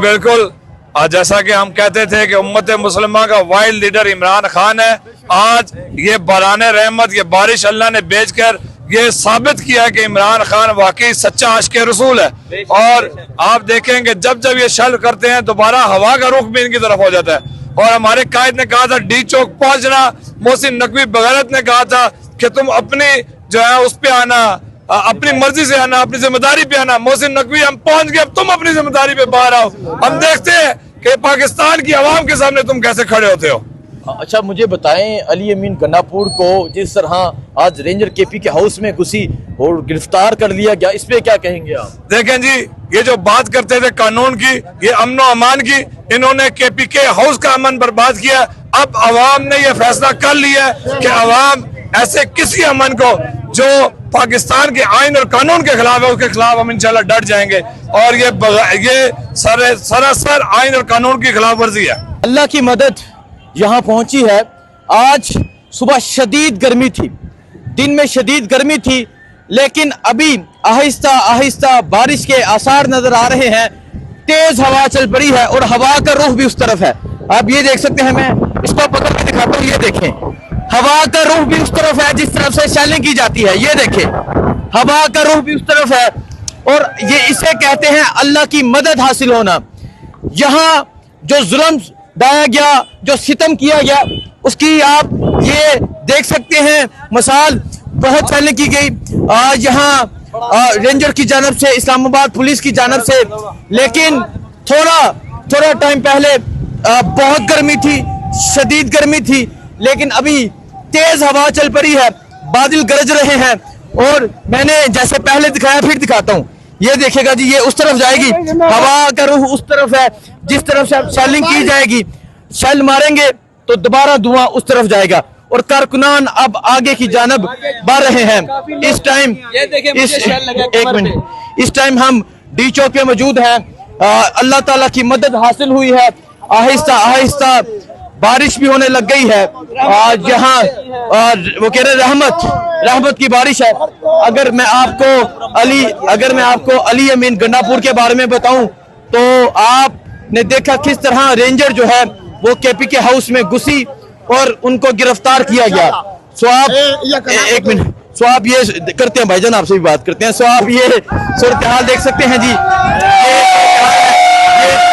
बिल्कुल। जैसा कि हम कहते थे कि उम्मत मुसलमान का वाइल्ड लीडर इमरान खान है, आज ये बराने रहमत, ये बारिश अल्लाह ने भेजकर ये साबित किया है कि इमरान खान वाकई सच्चा आशिक़ रसूल है। और आप देखेंगे जब जब ये शल करते हैं दोबारा हवा का रुख भी इनकी तरफ हो जाता है। और हमारे कायद ने कहा था डी चौक पहुंचना, मोहसिन नकवी बगैरत ने कहा था कि तुम अपनी जो है उस पे आना, अपनी मर्जी से आना, अपनी जिम्मेदारी पे आना। मोहसिन नकवी हम पहुंच गए, अब तुम अपनी जिम्मेदारी पे बाहर आओ। हम देखते हैं कि पाकिस्तान की आवाम के सामने तुम कैसे खड़े होते हो। अच्छा मुझे बताएं, अली अमीन गन्नापुर को जिस तरह आज रेंजर केपी के हाउस में घुसी और गिरफ्तार कर लिया गया, इस पे क्या कहेंगे आप? देखें जी, ये जो बात करते थे कानून की, ये अमन और अमान की, इन्होंने केपी के हाउस का अमन बर्बाद किया। अब अवाम ने ये फैसला कर लिया है कि अवाम ऐसे किसी अमन को जो पाकिस्तान के आइन और कानून के खिलाफ है उसके खिलाफ हम इंशाल्लाह डट जाएंगे। और ये सरासर आइन और कानून की खिलाफ वर्जी है। अल्लाह की मदद यहाँ पहुंची है। आज सुबह शदीद गर्मी थी, दिन में शदीद गर्मी थी, लेकिन अभी आहिस्ता आहिस्ता बारिश के आसार नजर आ रहे हैं। तेज हवा चल पड़ी है और हवा का रुख भी उस तरफ है। आप ये देख सकते हैं, मैं इसको पकड़ के दिखाता हूँ, ये देखें, हवा का रुख भी उस तरफ है जिस तरफ से शैलिंग की जाती है। ये देखें, हवा का रुख भी उस तरफ है। और ये इसे कहते हैं अल्लाह की मदद हासिल होना। यहाँ जो जुल्म ढाया गया, जो सितम किया गया, उसकी आप ये देख सकते हैं मिसाल बहुत पहले की गई आज यहाँ रेंजर की जानब से, इस्लामाबाद पुलिस की जानब से। लेकिन थोड़ा टाइम पहले बहुत गर्मी थी, शदीद गर्मी थी, लेकिन अभी तेज हवा चल पड़ी है, बादल गरज रहे हैं। और मैंने जैसे पहले दिखाया फिर दिखाता हूँ, ये देखेगा जी, ये उस तरफ जाएगी, हवा का रुख उस तरफ है जिस तरफ से शेलिंग की जाएगी। शेल मारेंगे तो दोबारा धुआं उस तरफ जाएगा और कारकुनान अब आगे की जानब बढ़ रहे हैं। इस टाइम एक मिनट, इस टाइम हम डी चौक पे मौजूद हैं। अल्लाह ताला की मदद हासिल हुई है, आहिस्ता आहिस्ता बारिश भी होने लग गई है। आज यहाँ वो कह रहे रहमत की बारिश है। अगर मैं आपको अली अमीन गन्नापुर के बारे में बताऊं तो आपने देखा किस तरह रेंजर जो है वो केपी के हाउस में घुसी और उनको गिरफ्तार किया गया। सो आप एक मिनट, सो आप ये करते हैं भाईजान, आपसे भी बात करते हैं। सो आप ये सूरत हाल देख सकते हैं जी, ये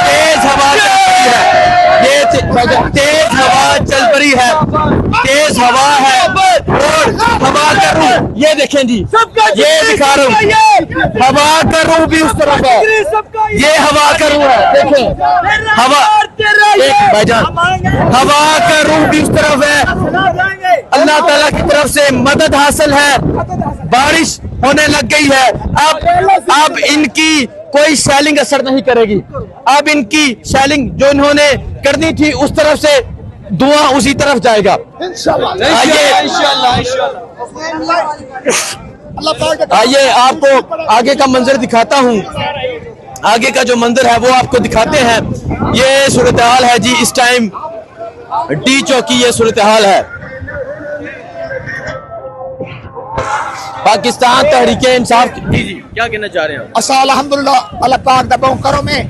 तेज हवा चल पड़ी है, ये तेज हवा चल पड़ी है, तेज हवा है और हवा का रुख ये देखें जी, ये दिखा रहा हूँ, हवा का रुख भी उस तरफ है, ये हवा का रुख है, देखें हवा, एक भाईजान, हवा का रुख भी उस तरफ है। अल्लाह ताला की तरफ से मदद हासिल है, बारिश होने लग गई है। अब इनकी कोई शेलिंग असर नहीं करेगी। अब इनकी शेलिंग जो इन्होंने करनी थी उस तरफ से धुआं उसी तरफ जाएगा। आइए आपको आगे का मंजर दिखाता हूँ, आगे का जो मंजर है वो आपको दिखाते हैं। ये सूरत हाल है जी, इस टाइम डी चौक की ये सूरत हाल है। पाकिस्तान तहरीके इंसाफ जी क्या कहना चाह रहे हैं? असा अल्हम्दुलिल्लाह अल्लाह पाक दा बहुत करम है,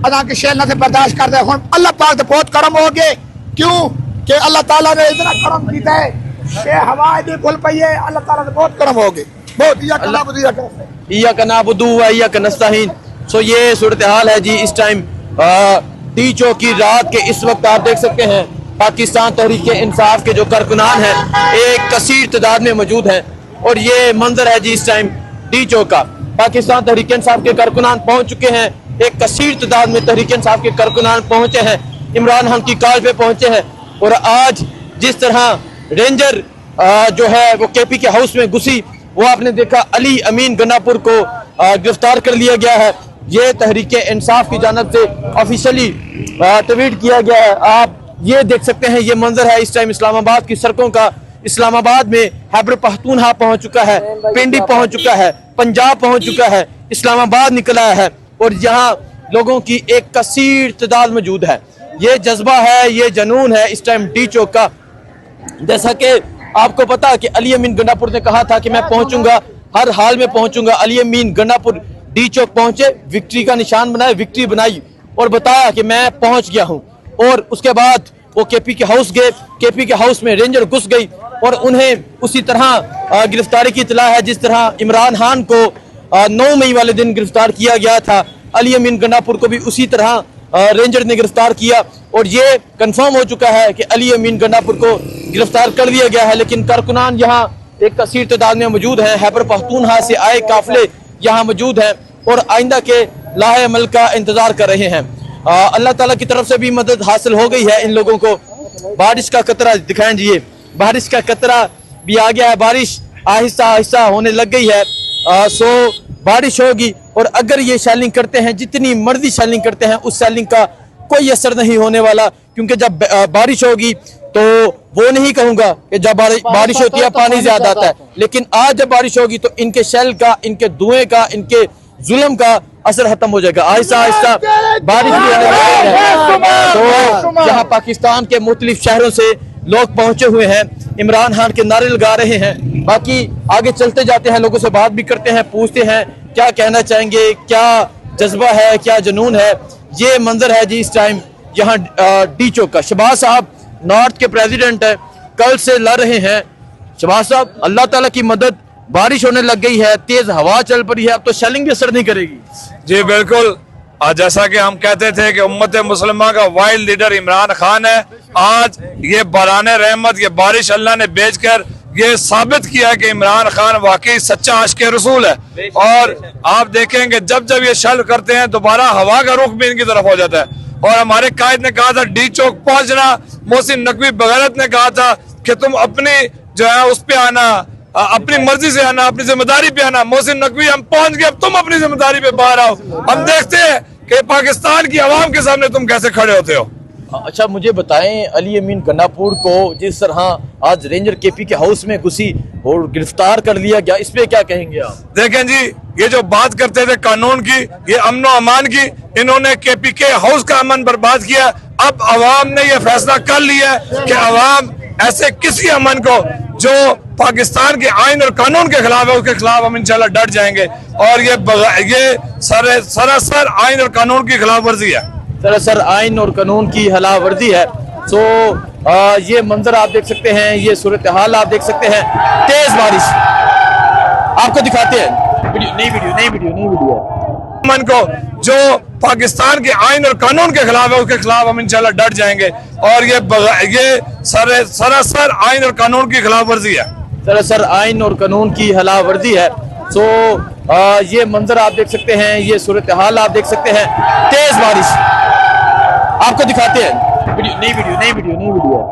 अदा के शेल ना से बर्दाश्त कर दे। हुन अल्लाह पाक दा बहुत करम हो गए, क्यों कि अल्लाह ताला ने इतना करम कीता है कि हवा दी खुल पई है। अल्लाह ताला ने बहुत करम हो गए, बहुत इया का नाबुदू व इया का नस्तईन। सो ये सूरत हाल है जी इस टाइम डी चौक की रात के इस वक्त। आप देख सकते हैं पाकिस्तान तहरीके इंसाफ के जो कारकुनान हैं एक कसीर तादाद में मौजूद हैं और ये मंजर है जी इस टाइम डी चौक का। पाकिस्तान तहरीके इंसाफ के कारकुनान पहुंच चुके हैं, एक कसीर तादाद में तहरीके इंसाफ के कारकुनान पहुंचे हैं, इमरान खान की कॉल पे पहुंचे हैं। और आज जिस तरह रेंजर जो है वो केपी के हाउस में घुसी, वो आपने देखा अली अमीन गन्नापुर को गिरफ्तार कर लिया गया है। ये तहरीके इंसाफ की जानब से ऑफिशियली ट्वीट किया गया है। आप ये देख सकते हैं, ये मंजर है इस टाइम इस्लामाबाद की सड़कों का। इस्लामाबाद में खैबर पख्तूनख्वा पहुंच चुका है, पिंडी पहुंच चुका है, पंजाब पहुंच चुका है, इस्लामाबाद निकला है और यहाँ लोगों की एक कसीर तादाद मौजूद है। ये जज्बा है, ये जनून है इस टाइम डी चौक का। जैसा कि आपको पता है कि अली अमीन गन्नापुर ने कहा था कि मैं पहुंचूंगा, हर हाल में पहुंचूंगा। अली अमीन गन्नापुर डी चौक पहुंचे, विक्ट्री का निशान बनाए, विक्ट्री बनाई اور بتایا کہ میں پہنچ گیا ہوں، اور اس کے بعد وہ کے پی کے ہاؤس گئے. کے پی کے ہاؤس میں رینجر گھس گئی اور انہیں اسی طرح گرفتاری کی اطلاع ہے جس طرح عمران خان کو 9 مئی والے دن گرفتار کیا گیا تھا. علی امین گنڈاپور کو بھی اسی طرح رینجر نے گرفتار کیا، اور یہ کنفرم ہو چکا ہے کہ علی امین گنڈاپور کو گرفتار کر لیا گیا ہے. لیکن کارکنان یہاں ایک کثیر تعداد میں موجود ہیں، خیبر پختونخوا سے آئے قافلے یہاں موجود ہیں اور آئندہ کے لاہے عمل کا انتظار کر رہے ہیں. اللہ تعالیٰ کی طرف سے بھی مدد حاصل ہو گئی ہے ان لوگوں کو. بارش کا قطرہ دکھائیں جی، بارش کا قطرہ بھی آ گیا ہے، بارش آہستہ آہستہ ہونے لگ گئی ہے. سو بارش ہوگی، اور اگر یہ شیلنگ کرتے ہیں جتنی مرضی شیلنگ کرتے ہیں اس شیلنگ کا کوئی اثر نہیں ہونے والا، کیونکہ جب بارش ہوگی تو وہ نہیں کہوں گا کہ جب بارش ہوتی ہے پانی زیادہ آتا ہے، لیکن آج جب بارش ہوگی تو ان کے شیل کا، ان کے دھوئیں کا، ان کے ظلم کا اثر ختم ہو جائے گا. آہستہ آہستہ بارش بھی ہونے لگی ہے. تو یہاں پاکستان کے مختلف شہروں سے لوگ پہنچے ہوئے ہیں، عمران خان کے نعرے لگا رہے ہیں. باقی آگے چلتے جاتے ہیں، لوگوں سے بات بھی کرتے ہیں، پوچھتے ہیں کیا کہنا چاہیں گے، کیا جذبہ ہے، کیا جنون ہے. یہ منظر ہے جی اس ٹائم یہاں ڈی چوک کا. شہباز صاحب نارتھ کے پریزیڈنٹ ہیں، کل سے لڑ رہے ہیں. شہباز صاحب اللہ تعالیٰ کی مدد، بارش ہونے لگ گئی ہے، تیز ہوا چل پڑی ہے، اب تو شیلنگ بھی اثر نہیں کرے گی. جی بالکل، جیسا کہ ہم کہتے تھے کہ امت مسلمہ کا وائلڈ لیڈر عمران خان ہے، آج یہ باران رحمت، یہ بارش اللہ نے بھیج کر یہ ثابت کیا کہ عمران خان واقعی سچا عاشق رسول ہے. اور آپ دیکھیں کہ جب جب یہ شل کرتے ہیں دوبارہ ہوا کا رخ بھی ان کی طرف ہو جاتا ہے. اور ہمارے قائد نے کہا تھا ڈی چوک پہنچنا، محسن نقوی بغیرت نے کہا تھا کہ تم اپنی جو ہے اس پہ آنا، اپنی مرضی سے آنا، اپنی ذمہ داری پہ آنا. محسن نقوی ہم پہنچ گئے، اب تم اپنی ذمہ داری پہ باہر آؤ. ہم دیکھتے ہیں کہ پاکستان کی عوام کے سامنے تم کیسے کھڑے ہوتے ہو. اچھا مجھے بتائیں، علی امین گنڈاپور کو جس طرح آج رینجر کے پی کے ہاؤس میں گھسی اور گرفتار کر لیا گیا، اس پہ کیا کہیں گے آپ؟ دیکھیں جی، یہ جو بات کرتے تھے قانون کی، یہ امن و امان کی، انہوں نے کے پی کے ہاؤس کا امن برباد کیا. اب عوام نے یہ فیصلہ کر لیا ہے کہ عوام ایسے کسی امن کو جو پاکستان کے آئین اور قانون کے خلاف ہے اس کے خلاف ہم انشاءاللہ ڈٹ جائیں گے. اور یہ سراسر آئین اور قانون کی خلاف ورزی ہے، سراسر آئین اور قانون کی خلاف ورزی ہے. سو یہ منظر آپ دیکھ سکتے ہیں، یہ صورتحال آپ دیکھ سکتے ہیں. تیز بارش آپ کو دکھاتے ہیں، نئی ویڈیو امن کو جو پاکستان کے آئین اور قانون کے خلاف ہے اس کے خلاف ہم انشاءاللہ ڈٹ جائیں گے. اور یہ سراسر آئین اور قانون کی خلاف ورزی ہے، سراسر آئین اور قانون کی خلاف ورزی ہے. سو یہ منظر آپ دیکھ سکتے ہیں، یہ صورتحال آپ دیکھ سکتے ہیں. تیز بارش آپ کو دکھاتے ہیں، نئی ویڈیو